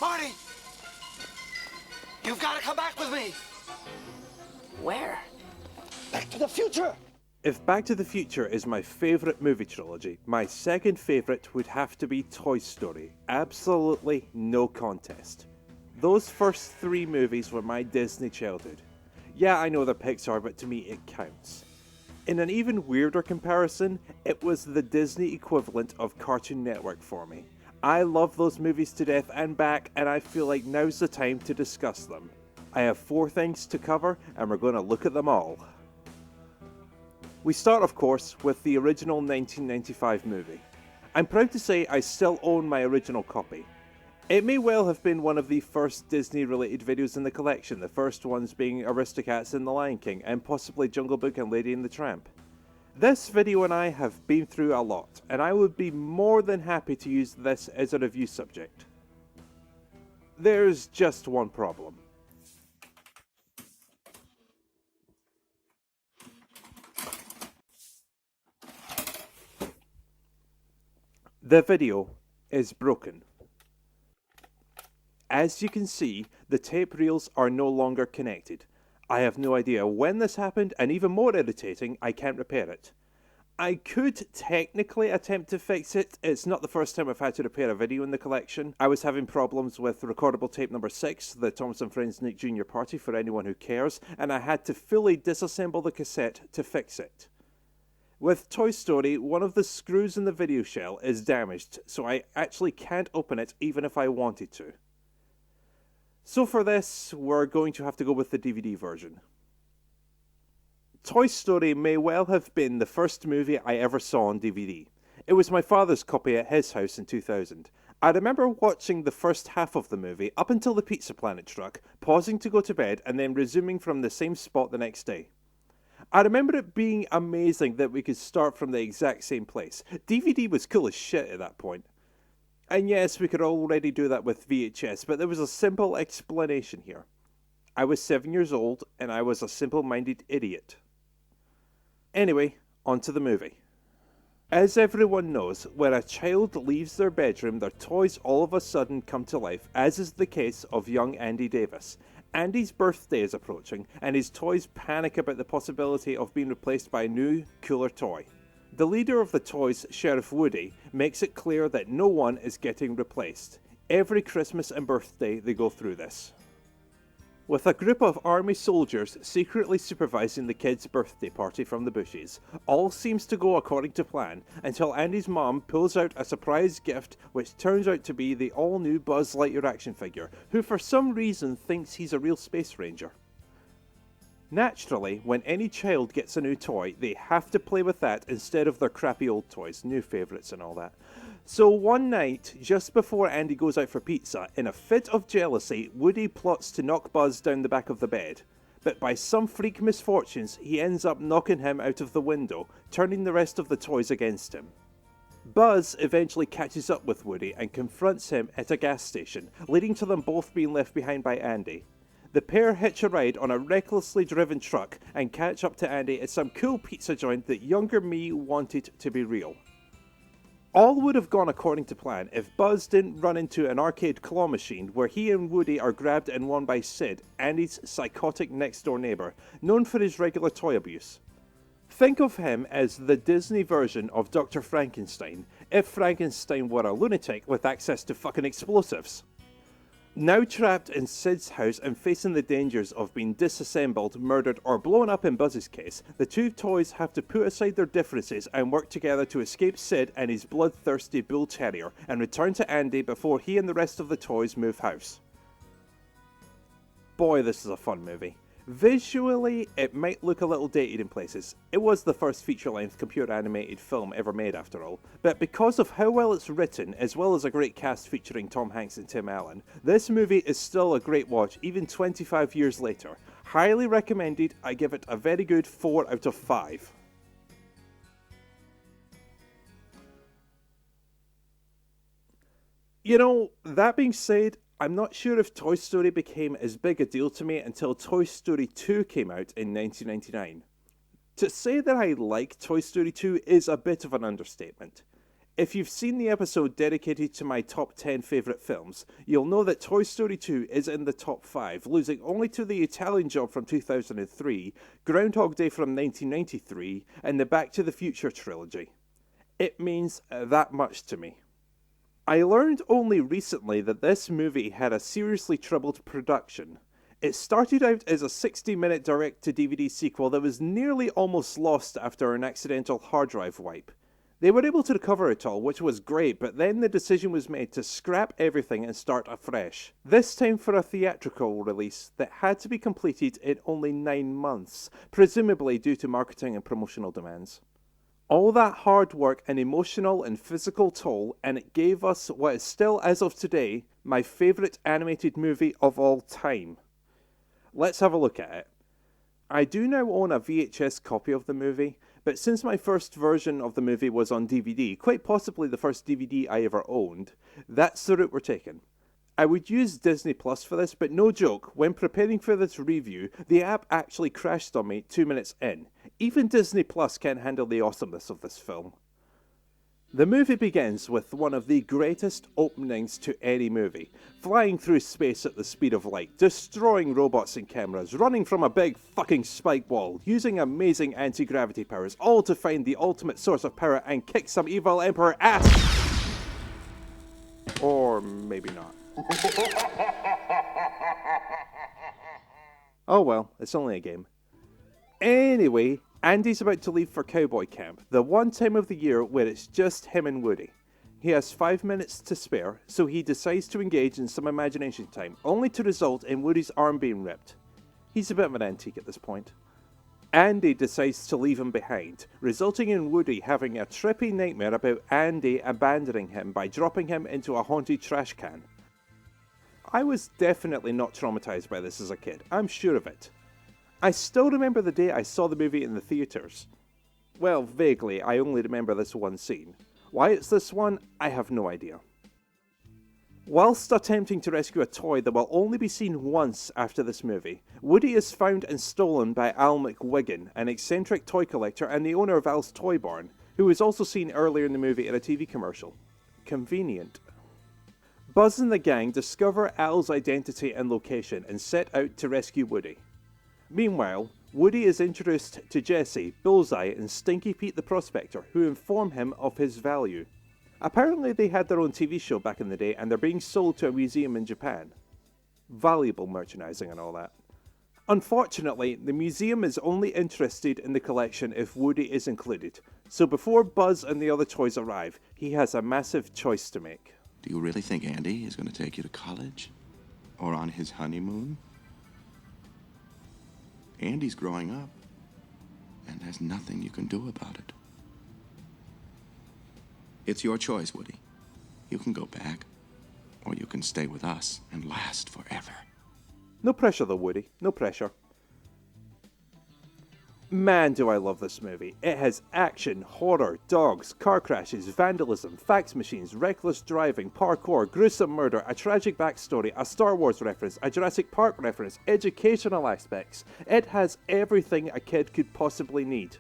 Marty! You've got to come back with me! Where? Back to the future! If Back to the Future is my favourite movie trilogy, my second favourite would have to be Toy Story. Absolutely no contest. Those first three movies were my Disney childhood. Yeah, I know they're Pixar, but to me it counts. In an even weirder comparison, it was the Disney equivalent of Cartoon Network for me. I love those movies to death and back, and I feel like now's the time to discuss them. I have 4 things to cover, and we're going to look at them all. We start, of course, with the original 1995 movie. I'm proud to say I still own my original copy. It may well have been one of the first Disney-related videos in the collection, the first ones being Aristocats and The Lion King, and possibly Jungle Book and Lady and the Tramp. This video and I have been through a lot, and I would be more than happy to use this as a review subject. There's just one problem. The video is broken. As you can see, the tape reels are no longer connected. I have no idea when this happened, and even more irritating, I can't repair it. I could technically attempt to fix it. It's not the first time I've had to repair a video in the collection. I was having problems with recordable tape number 6, the Thomas & Friends Nick Jr. Party for anyone who cares, and I had to fully disassemble the cassette to fix it. With Toy Story, one of the screws in the video shell is damaged, so I actually can't open it even if I wanted to. So for this, we're going to have to go with the DVD version. Toy Story may well have been the first movie I ever saw on DVD. It was my father's copy at his house in 2000. I remember watching the first half of the movie up until the Pizza Planet struck, pausing to go to bed and then resuming from the same spot the next day. I remember it being amazing that we could start from the exact same place. DVD was cool as shit at that point. And yes, we could already do that with VHS, but there was a simple explanation here. I was 7 years old, and I was a simple-minded idiot. Anyway, on to the movie. As everyone knows, when a child leaves their bedroom, their toys all of a sudden come to life, as is the case of young Andy Davis. Andy's birthday is approaching, and his toys panic about the possibility of being replaced by a new, cooler toy. The leader of the toys, Sheriff Woody, makes it clear that no one is getting replaced. Every Christmas and birthday they go through this. With a group of army soldiers secretly supervising the kid's birthday party from the bushes, all seems to go according to plan until Andy's mom pulls out a surprise gift which turns out to be the all-new Buzz Lightyear action figure, who for some reason thinks he's a real space ranger. Naturally, when any child gets a new toy, they have to play with that instead of their crappy old toys, new favourites and all that. So one night, just before Andy goes out for pizza, in a fit of jealousy, Woody plots to knock Buzz down the back of the bed. But by some freak misfortunes, he ends up knocking him out of the window, turning the rest of the toys against him. Buzz eventually catches up with Woody and confronts him at a gas station, leading to them both being left behind by Andy. The pair hitch a ride on a recklessly driven truck and catch up to Andy at some cool pizza joint that younger me wanted to be real. All would have gone according to plan if Buzz didn't run into an arcade claw machine where he and Woody are grabbed and won by Sid, Andy's psychotic next-door neighbour, known for his regular toy abuse. Think of him as the Disney version of Dr. Frankenstein, if Frankenstein were a lunatic with access to fucking explosives. Now trapped in Sid's house and facing the dangers of being disassembled, murdered, or blown up in Buzz's case, the two toys have to put aside their differences and work together to escape Sid and his bloodthirsty bull terrier and return to Andy before he and the rest of the toys move house. Boy, this is a fun movie. Visually, it might look a little dated in places. It was the first feature-length computer-animated film ever made after all, but because of how well it's written, as well as a great cast featuring Tom Hanks and Tim Allen, this movie is still a great watch even 25 years later. Highly recommended. I give it a very good 4 out of 5. You know, that being said, I'm not sure if Toy Story became as big a deal to me until Toy Story 2 came out in 1999. To say that I like Toy Story 2 is a bit of an understatement. If you've seen the episode dedicated to my top 10 favourite films, you'll know that Toy Story 2 is in the top 5, losing only to The Italian Job from 2003, Groundhog Day from 1993, and the Back to the Future trilogy. It means that much to me. I learned only recently that this movie had a seriously troubled production. It started out as a 60-minute direct-to-DVD sequel that was nearly almost lost after an accidental hard drive wipe. They were able to recover it all, which was great, but then the decision was made to scrap everything and start afresh. This time for a theatrical release that had to be completed in only 9 months, presumably due to marketing and promotional demands. All that hard work and emotional and physical toll, and it gave us what is still, as of today, my favourite animated movie of all time. Let's have a look at it. I do now own a VHS copy of the movie, but since my first version of the movie was on DVD, quite possibly the first DVD I ever owned, that's the route we're taking. I would use Disney Plus for this, but no joke, when preparing for this review, the app actually crashed on me 2 minutes in. Even Disney Plus can't handle the awesomeness of this film. The movie begins with one of the greatest openings to any movie, flying through space at the speed of light, destroying robots and cameras, running from a big fucking spike wall, using amazing anti-gravity powers, all to find the ultimate source of power and kick some evil emperor ass! Or maybe not. Oh well, it's only a game. Anyway, Andy's about to leave for cowboy camp, the one time of the year where it's just him and Woody. He has 5 minutes to spare, so he decides to engage in some imagination time, only to result in Woody's arm being ripped. He's a bit of an antique at this point. Andy decides to leave him behind, resulting in Woody having a trippy nightmare about Andy abandoning him by dropping him into a haunted trash can. I was definitely not traumatized by this as a kid, I'm sure of it. I still remember the day I saw the movie in the theatres. Well, vaguely, I only remember this one scene. Why it's this one, I have no idea. Whilst attempting to rescue a toy that will only be seen once after this movie, Woody is found and stolen by Al McWiggin, an eccentric toy collector and the owner of Al's Toy Barn, who was also seen earlier in the movie in a TV commercial. Convenient. Buzz and the gang discover Al's identity and location and set out to rescue Woody. Meanwhile, Woody is introduced to Jesse, Bullseye, and Stinky Pete the Prospector, who inform him of his value. Apparently they had their own TV show back in the day and they're being sold to a museum in Japan. Valuable merchandising and all that. Unfortunately, the museum is only interested in the collection if Woody is included, so before Buzz and the other toys arrive, he has a massive choice to make. Do you really think Andy is going to take you to college? Or on his honeymoon? Andy's growing up, and there's nothing you can do about it. It's your choice, Woody. You can go back, or you can stay with us and last forever. No pressure though, Woody. No pressure. Man, do I love this movie. It has action, horror, dogs, car crashes, vandalism, fax machines, reckless driving, parkour, gruesome murder, a tragic backstory, a Star Wars reference, a Jurassic Park reference, educational aspects. It has everything a kid could possibly need.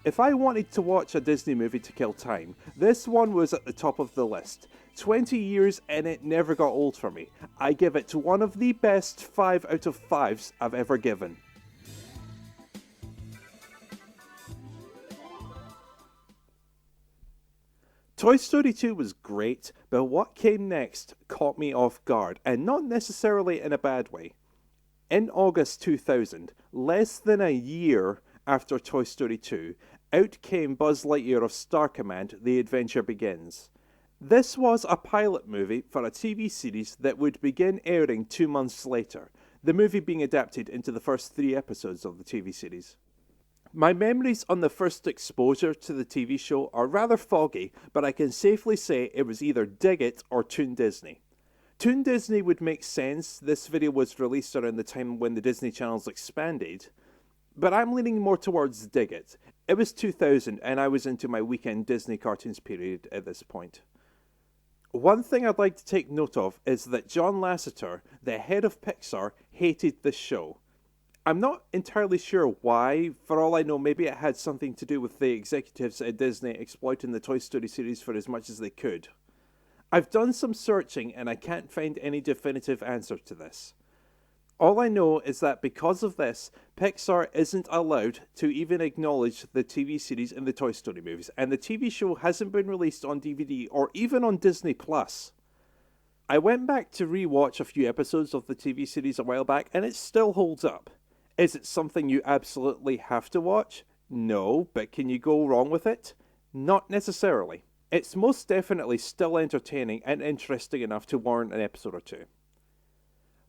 If I wanted to watch a Disney movie to kill time, this one was at the top of the list. 20 years and it never got old for me. I give it one of the best 5 out of 5s I've ever given. Toy Story 2 was great, but what came next caught me off guard, and not necessarily in a bad way. In August 2000, less than a year after Toy Story 2, out came Buzz Lightyear of Star Command, The Adventure Begins. This was a pilot movie for a TV series that would begin airing 2 months later, the movie being adapted into the first 3 episodes of the TV series. My memories on the first exposure to the TV show are rather foggy, but I can safely say it was either Dig It or Toon Disney. Toon Disney would make sense, this video was released around the time when the Disney channels expanded, but I'm leaning more towards Dig It. It was 2000 and I was into my weekend Disney cartoons period at this point. One thing I'd like to take note of is that John Lasseter, the head of Pixar, hated this show. I'm not entirely sure why. For all I know, maybe it had something to do with the executives at Disney exploiting the Toy Story series for as much as they could. I've done some searching and I can't find any definitive answer to this. All I know is that because of this, Pixar isn't allowed to even acknowledge the TV series in the Toy Story movies, and the TV show hasn't been released on DVD or even on Disney+. I went back to re-watch a few episodes of the TV series a while back, and it still holds up. Is it something you absolutely have to watch? No, but can you go wrong with it? Not necessarily. It's most definitely still entertaining and interesting enough to warrant an episode or two.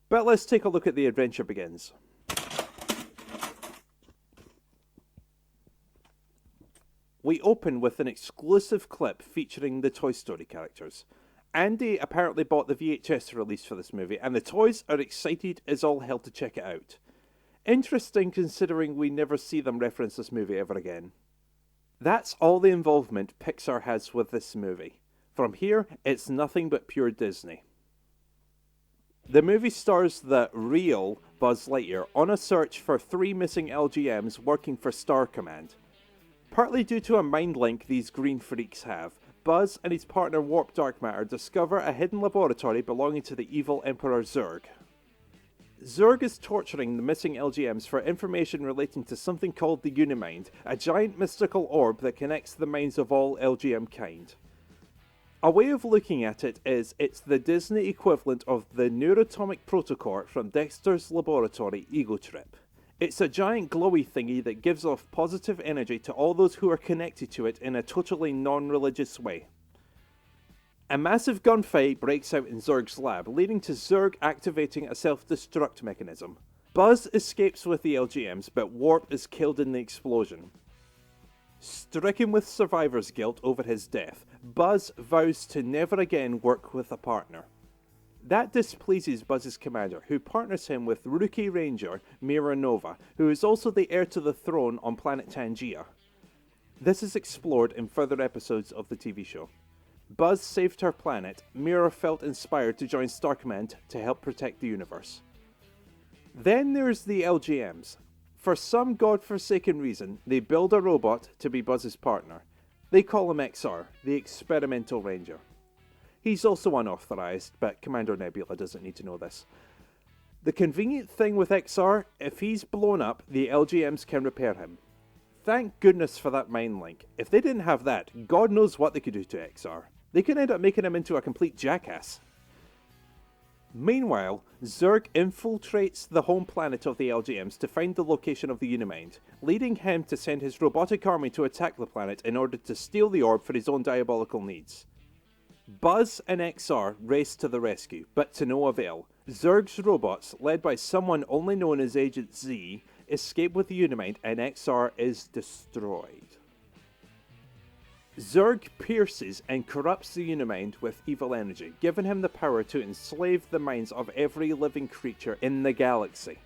But let's take a look at The Adventure Begins. We open with an exclusive clip featuring the Toy Story characters. Andy apparently bought the VHS release for this movie, and the toys are excited as all hell to check it out. Interesting considering we never see them reference this movie ever again. That's all the involvement Pixar has with this movie. From here, it's nothing but pure Disney. The movie stars the real Buzz Lightyear on a search for 3 missing LGMs working for Star Command. Partly due to a mind link these green freaks have, Buzz and his partner Warp Dark Matter discover a hidden laboratory belonging to the evil Emperor Zurg. Zurg is torturing the missing LGMs for information relating to something called the Unimind, a giant mystical orb that connects the minds of all LGM kind. A way of looking at it is it's the Disney equivalent of the neuroatomic protocord from Dexter's Laboratory Ego Trip. It's a giant glowy thingy that gives off positive energy to all those who are connected to it in a totally non-religious way. A massive gunfight breaks out in Zurg's lab, leading to Zurg activating a self-destruct mechanism. Buzz escapes with the LGMs, but Warp is killed in the explosion. Stricken with survivor's guilt over his death, Buzz vows to never again work with a partner. That displeases Buzz's commander, who partners him with rookie ranger Mira Nova, who is also the heir to the throne on planet Tangia. This is explored in further episodes of the TV show. Buzz saved her planet, Mira felt inspired to join Star Command to help protect the universe. Then there's the LGMs. For some godforsaken reason, they build a robot to be Buzz's partner. They call him XR, the Experimental Ranger. He's also unauthorized, but Commander Nebula doesn't need to know this. The convenient thing with XR, if he's blown up, the LGMs can repair him. Thank goodness for that mind link. If they didn't have that, God knows what they could do to XR. They could end up making him into a complete jackass. Meanwhile, Zurg infiltrates the home planet of the LGMs to find the location of the Unimind, leading him to send his robotic army to attack the planet in order to steal the orb for his own diabolical needs. Buzz and XR race to the rescue, but to no avail. Zurg's robots, led by someone only known as Agent Z, escape with the Unimind and XR is destroyed. Zurg pierces and corrupts the Unimind with evil energy, giving him the power to enslave the minds of every living creature in the galaxy.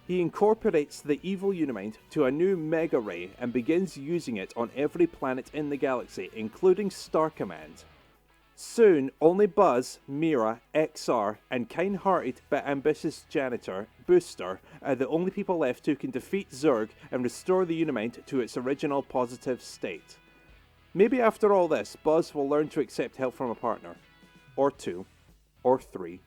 He incorporates the evil Unimind to a new Mega Ray and begins using it on every planet in the galaxy, including Star Command. Soon, only Buzz, Mira, XR, and kind-hearted but ambitious janitor, Booster, are the only people left who can defeat Zurg and restore the Unimind to its original positive state. Maybe after all this, Buzz will learn to accept help from a partner. Or 2. Or 3.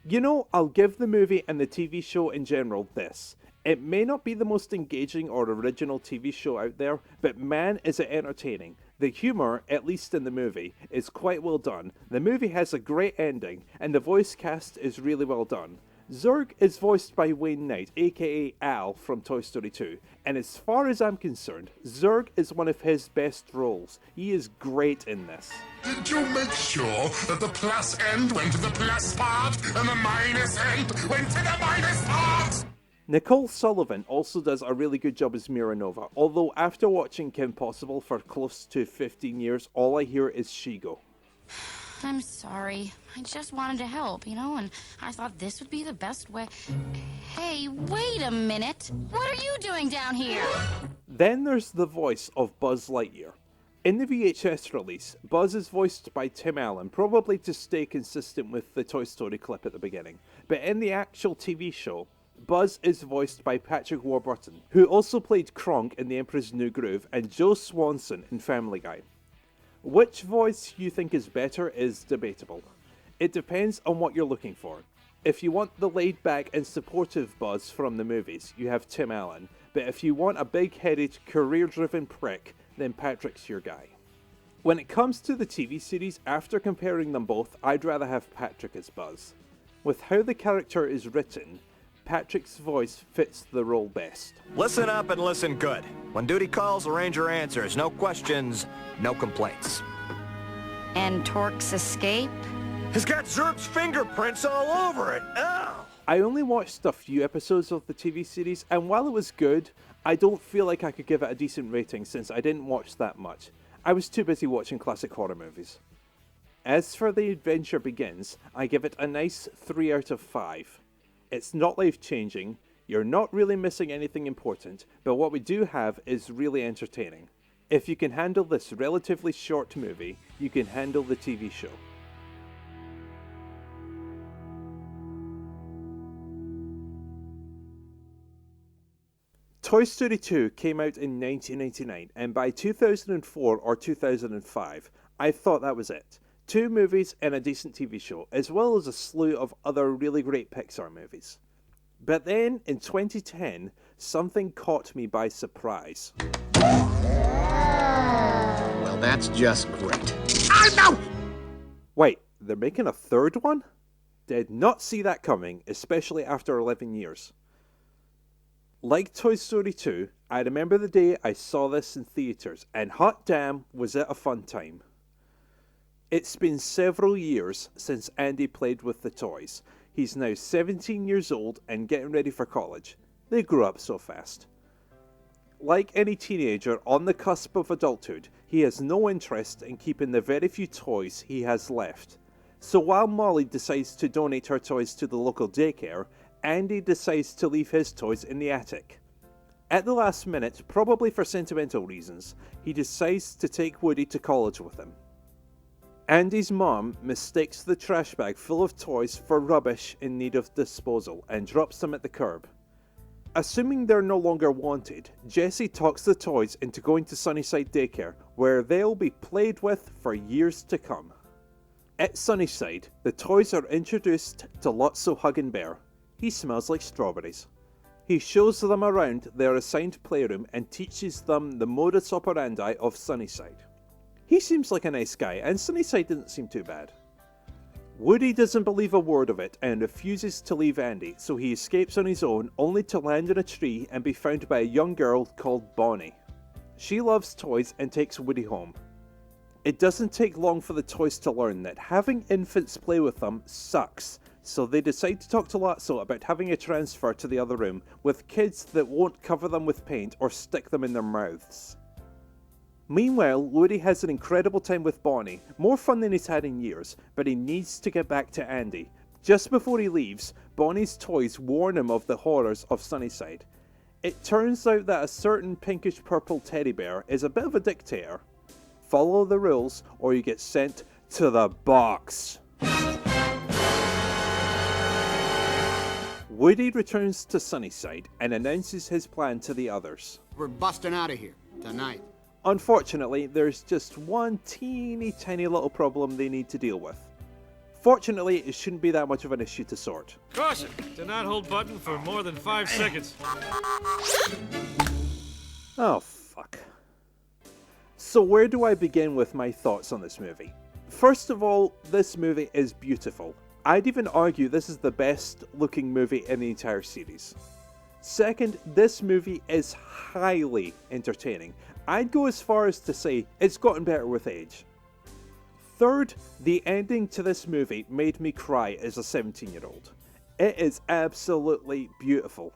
You know, I'll give the movie and the TV show in general this. It may not be the most engaging or original TV show out there, but man is it entertaining. The humour, at least in the movie, is quite well done. The movie has a great ending, and the voice cast is really well done. Zurg is voiced by Wayne Knight, aka Al from Toy Story 2, and as far as I'm concerned, Zurg is one of his best roles. He is great in this. Did you make sure that the plus end went to the plus part and the minus end went to the minus part? Nicole Sullivan also does a really good job as Mira Nova, although after watching Kim Possible for close to 15 years, all I hear is Shigo. I'm sorry. I just wanted to help, and I thought this would be the best way. Hey, wait a minute. What are you doing down here? Then there's the voice of Buzz Lightyear. In the VHS release, Buzz is voiced by Tim Allen, probably to stay consistent with the Toy Story clip at the beginning. But in the actual TV show, Buzz is voiced by Patrick Warburton, who also played Kronk in The Emperor's New Groove and Joe Swanson in Family Guy. Which voice you think is better is debatable. It depends on what you're looking for. If you want the laid-back and supportive Buzz from the movies, you have Tim Allen, but if you want a big-headed, career-driven prick, then Patrick's your guy. When it comes to the TV series, after comparing them both, I'd rather have Patrick as Buzz. With how the character is written, Patrick's voice fits the role best. Listen up and listen good. When duty calls, the ranger answers. No questions, no complaints. And Torque's escape? It's got Zurg's fingerprints all over it. Ow! I only watched a few episodes of the TV series, and while it was good, I don't feel like I could give it a decent rating since I didn't watch that much. I was too busy watching classic horror movies. As for The Adventure Begins, I give it a nice 3 out of 5. It's not life-changing, you're not really missing anything important, but what we do have is really entertaining. If you can handle this relatively short movie, you can handle the TV show. Toy Story 2 came out in 1999, and by 2004 or 2005, I thought that was it. 2 movies and a decent TV show, as well as a slew of other really great Pixar movies. But then, in 2010, something caught me by surprise. Well, that's just great. No! Wait, they're making a third one? Did not see that coming, especially after 11 years. Like Toy Story 2, I remember the day I saw this in theatres, and hot damn, was it a fun time. It's been several years since Andy played with the toys. He's now 17 years old and getting ready for college. They grew up so fast. Like any teenager on the cusp of adulthood, he has no interest in keeping the very few toys he has left. So while Molly decides to donate her toys to the local daycare, Andy decides to leave his toys in the attic. At the last minute, probably for sentimental reasons, he decides to take Woody to college with him. Andy's mom mistakes the trash bag full of toys for rubbish in need of disposal and drops them at the curb. Assuming they're no longer wanted, Jessie talks the toys into going to Sunnyside Daycare, where they'll be played with for years to come. At Sunnyside, the toys are introduced to Lotso Huggin' Bear. He smells like strawberries. He shows them around their assigned playroom and teaches them the modus operandi of Sunnyside. He seems like a nice guy, and Sunnyside didn't seem too bad. Woody doesn't believe a word of it and refuses to leave Andy, so he escapes on his own, only to land in a tree and be found by a young girl called Bonnie. She loves toys and takes Woody home. It doesn't take long for the toys to learn that having infants play with them sucks, so they decide to talk to Lotso about having a transfer to the other room with kids that won't cover them with paint or stick them in their mouths. Meanwhile, Woody has an incredible time with Bonnie, more fun than he's had in years, but he needs to get back to Andy. Just before he leaves, Bonnie's toys warn him of the horrors of Sunnyside. It turns out that a certain pinkish-purple teddy bear is a bit of a dictator. Follow the rules, or you get sent to the box. Woody returns to Sunnyside and announces his plan to the others. We're busting out of here tonight. Unfortunately, there's just one teeny tiny little problem they need to deal with. Fortunately, it shouldn't be that much of an issue to sort. Caution! Do not hold button for more than 5 seconds. Oh, fuck. So where do I begin with my thoughts on this movie? First of all, this movie is beautiful. I'd even argue this is the best looking movie in the entire series. Second, this movie is highly entertaining. I'd go as far as to say it's gotten better with age. Third, the ending to this movie made me cry as a 17-year-old. It is absolutely beautiful.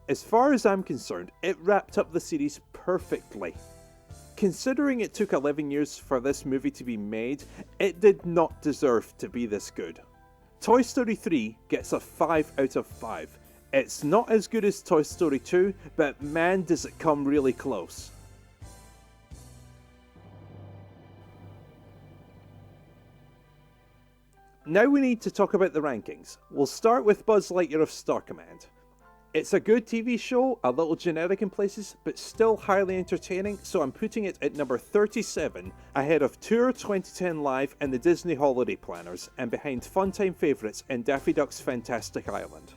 As far as I'm concerned, it wrapped up the series perfectly. Considering it took 11 years for this movie to be made, it did not deserve to be this good. Toy Story 3 gets a 5 out of 5. It's not as good as Toy Story 2, but man does it come really close. Now we need to talk about the rankings. We'll start with Buzz Lightyear of Star Command. It's a good TV show, a little generic in places, but still highly entertaining, so I'm putting it at number 37, ahead of Tour 2010 Live and the Disney Holiday Planners, and behind Funtime favourites and Daffy Duck's Fantastic Island.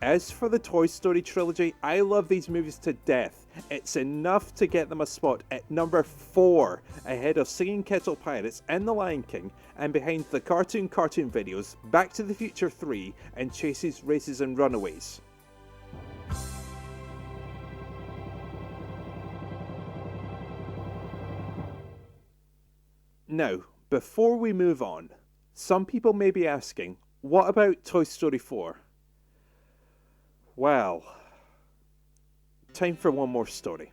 As for the Toy Story trilogy, I love these movies to death. It's enough to get them a spot at number 4, ahead of Singing Kettle Pirates and The Lion King, and behind the cartoon videos, Back to the Future 3, and Chases, Races and Runaways. Now, before we move on, some people may be asking, what about Toy Story 4? Well, time for one more story.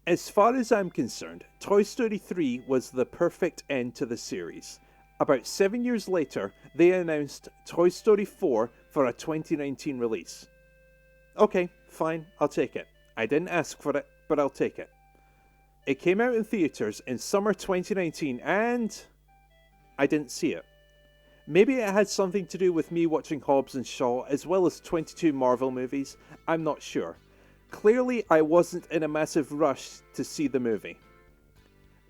As far as I'm concerned, Toy Story 3 was the perfect end to the series. About 7 years later, they announced Toy Story 4 for a 2019 release. Okay, fine, I'll take it. I didn't ask for it, but I'll take it. It came out in theaters in summer 2019 and I didn't see it. Maybe it had something to do with me watching Hobbs and Shaw as well as 22 Marvel movies, I'm not sure. Clearly I wasn't in a massive rush to see the movie.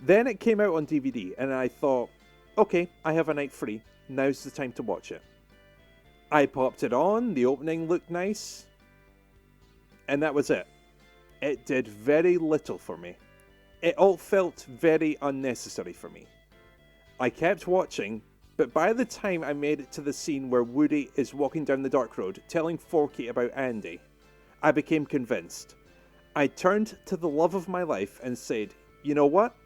Then it came out on DVD and I thought, okay, I have a night free, now's the time to watch it. I popped it on, the opening looked nice, and that was it. It did very little for me. It all felt very unnecessary for me. I kept watching, but by the time I made it to the scene where Woody is walking down the dark road telling Forky about Andy, I became convinced. I turned to the love of my life and said, you know what?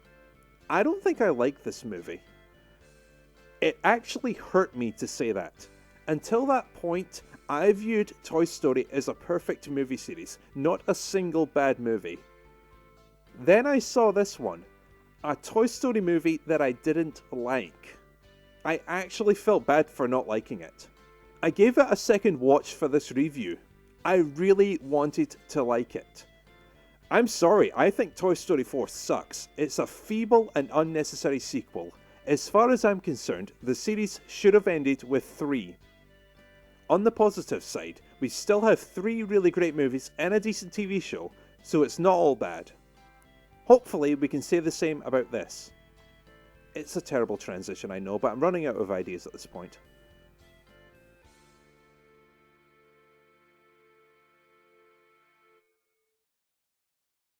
I don't think I like this movie. It actually hurt me to say that. Until that point, I viewed Toy Story as a perfect movie series, not a single bad movie. Then I saw this one, a Toy Story movie that I didn't like. I actually felt bad for not liking it. I gave it a second watch for this review. I really wanted to like it. I'm sorry, I think Toy Story 4 sucks. It's a feeble and unnecessary sequel. As far as I'm concerned, the series should have ended with 3. On the positive side, we still have 3 really great movies and a decent TV show, so it's not all bad. Hopefully we can say the same about this. It's a terrible transition, I know, but I'm running out of ideas at this point.